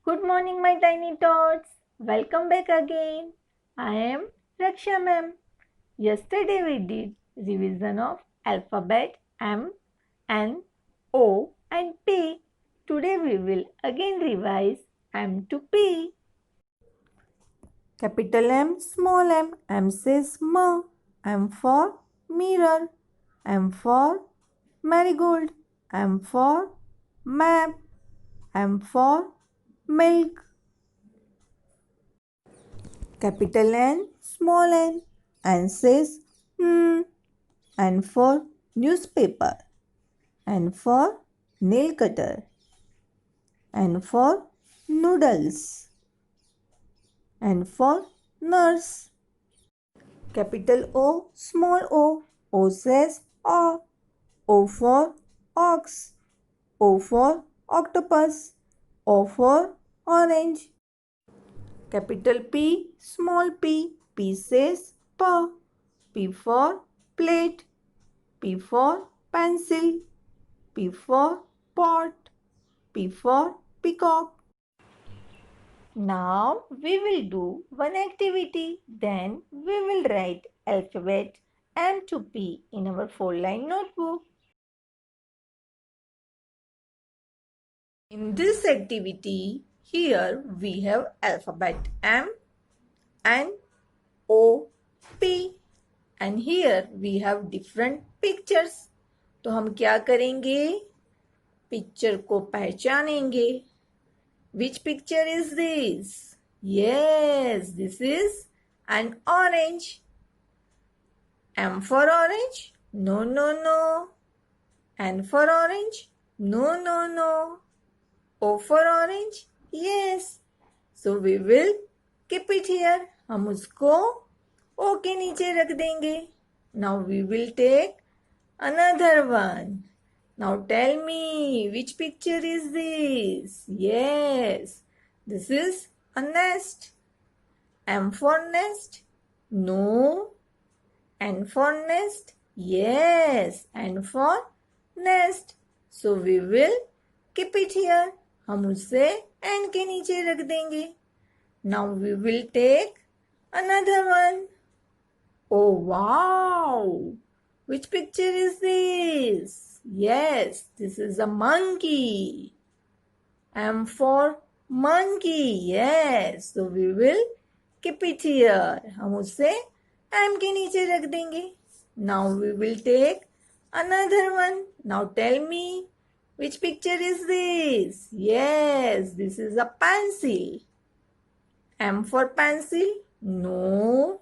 Good morning, my tiny tots. Welcome back again. I am Raksha ma'am. Yesterday we did revision of alphabet M, N, O and P. Today we will again revise M to P. Capital M, small m. M says M. M for mirror. M for marigold. M for map. M for milk. Capital N, small n. N says N for newspaper. N for nail cutter. N for noodles. N for nurse. Capital O, small o. O says O. O for ox. O for octopus. O for orange. Capital P, small p. P says P. P for plate. P for pencil. P for pot. P for peacock. Now we will do one activity. Then we will write alphabet M to P in our 4-line notebook. In this activity, here we have alphabet M, N, O, P. And here we have different pictures. तो हम क्या करेंगे? Picture को पहचानेंगे. Which picture is this? Yes, this is an orange. M for orange? No, no, no. N for orange? No, no, no. O for orange? Yes. So we will keep it here. हम उसको O के नीचे रख देंगे. Now we will take another one. Now tell me, which picture is this? Yes, this is a nest. M for nest? No. N for nest? Yes. N for nest. So we will keep it here. हम उसे N के नीचे रख देंगे. Now we will take another one. Oh wow! Which picture is this? Yes, this is a monkey. M for monkey. Yes, so we will keep it here. हम उसे M के नीचे रख देंगे. Now we will take another one. Now tell me, which picture is this? Yes, this is a pencil. M for pencil? No.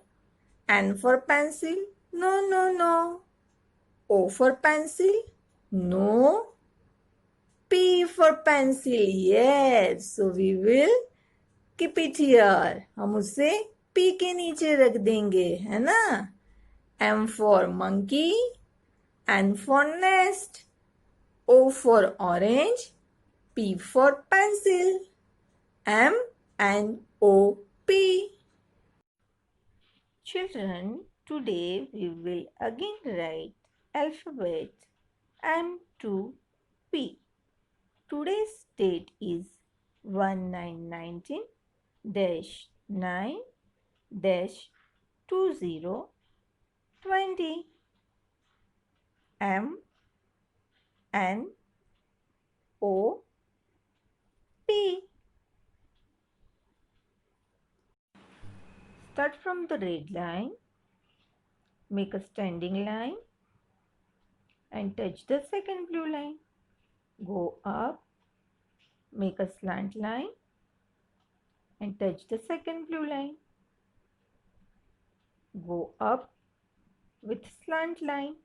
N for pencil? No, no, no. O for pencil? No. P for pencil? Yes. So we will keep it here. हम उसे P के नीचे रख देंगे, है ना? M for monkey. N for nest. O for orange. P for pencil. M N O P. Children, today we will again write alphabet M to P. Today's date is 1919-9-2020. M N O P. Start from the red line, make a standing line and touch the second blue line. Go up, make a slant line and touch the second blue line. Go up with slant line.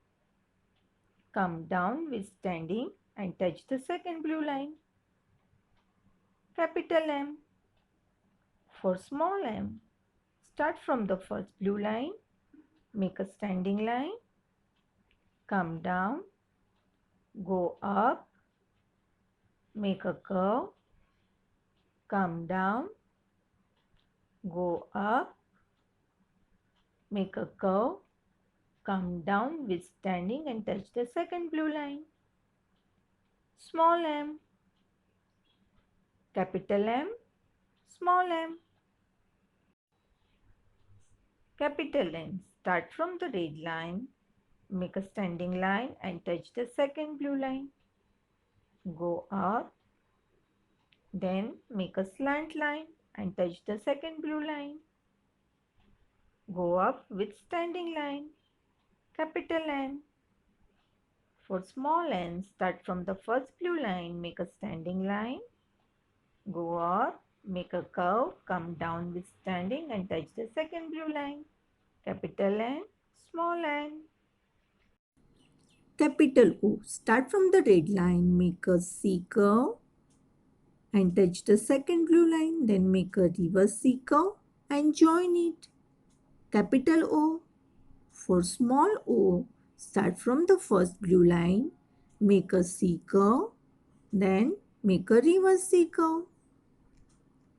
Come down with standing and touch the second blue line. Capital M. For small m, start from the first blue line, make a standing line, come down, go up, make a curve, come down, go up, make a curve, come down with standing and touch the second blue line. Small m. Capital M, small m. Capital N. Start from the red line, make a standing line and touch the second blue line. Go up, then make a slant line and touch the second blue line. Go up with standing line. Capital N. For small n, start from the first blue line, make a standing line. Go up, make a curve, come down with standing and touch the second blue line. Capital N, small n. Capital O. Start from the red line, make a C curve and touch the second blue line, then make a reverse C curve and join it. Capital O. For small o, start from the first blue line, make a C curve, then make a reverse C curve.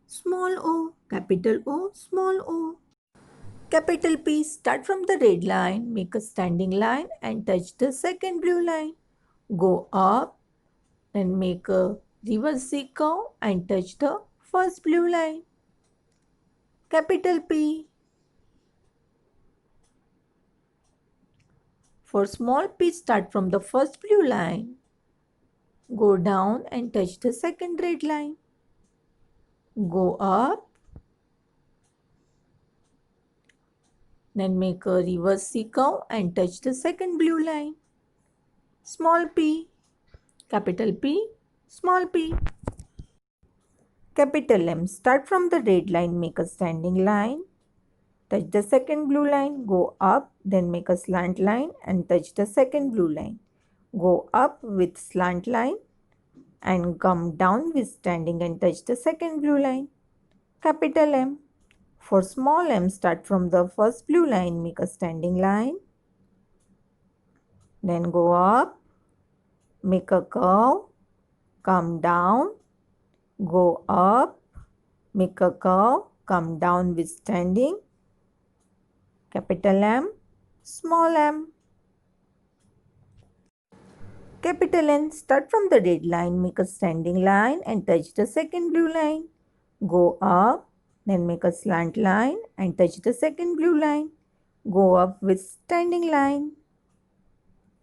Small o, capital O, small o. Capital P, start from the red line, make a standing line and touch the second blue line. Go up, then make a reverse C curve and touch the first blue line. Capital P. For small p, start from the first blue line. Go down and touch the second red line. Go up. Then make a reverse C curve and touch the second blue line. Small p. Capital P. Small p. Capital M. Start from the red line, make a standing line. Touch the second blue line. Go up. Then make a slant line and touch the second blue line. Go up with slant line and come down with standing and touch the second blue line. Capital M. For small m, start from the first blue line, make a standing line. Then go up, make a curve, come down, go up, make a curve, come down with standing. Capital M, small m. Capital N, start from the red line, make a standing line and touch the second blue line. Go up, then make a slant line and touch the second blue line. Go up with standing line.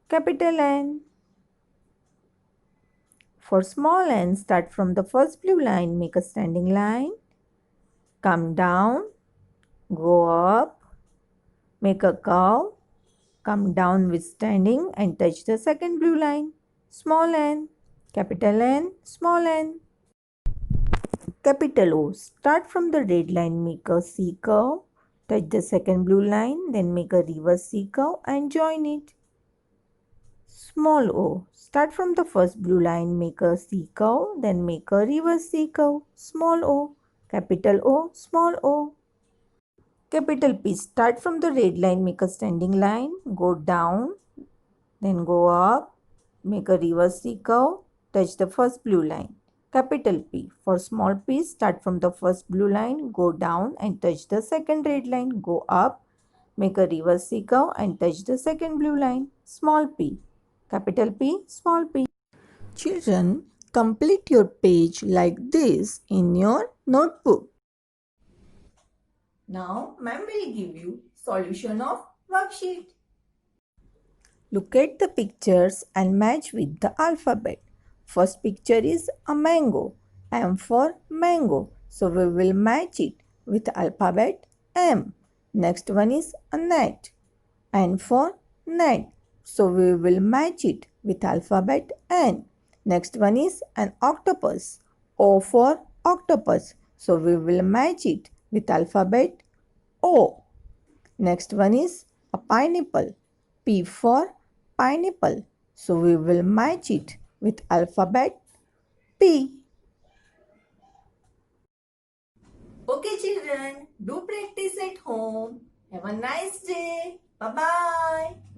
Capital N. For small n, start from the first blue line, make a standing line. Come down, go up, make a curve, come down with standing and touch the second blue line. Small n. Capital N, small n. Capital O. Start from the red line, make a C curve, touch the second blue line, then make a reverse C curve and join it. Small o. Start from the first blue line, make a C curve, then make a reverse C curve. Small o. Capital O, small o. Capital P. Start from the red line, make a standing line, go down, then go up, make a reverse C curve, touch the first blue line. Capital P. For small p, start from the first blue line, go down and touch the second red line, go up, make a reverse C curve and touch the second blue line. Small p. Capital P, small p. Children, complete your page like this in your notebook. Now, ma'am will give you solution of worksheet. Look at the pictures and match with the alphabet. First picture is a mango. M for mango. So we will match it with alphabet M. Next one is a net. N for net. So we will match it with alphabet N. Next one is an octopus. O for octopus. So we will match it with alphabet O. Next one is a pineapple. P for pineapple. So we will match it with alphabet P. Okay children, do practice at home. Have a nice day. Bye-bye.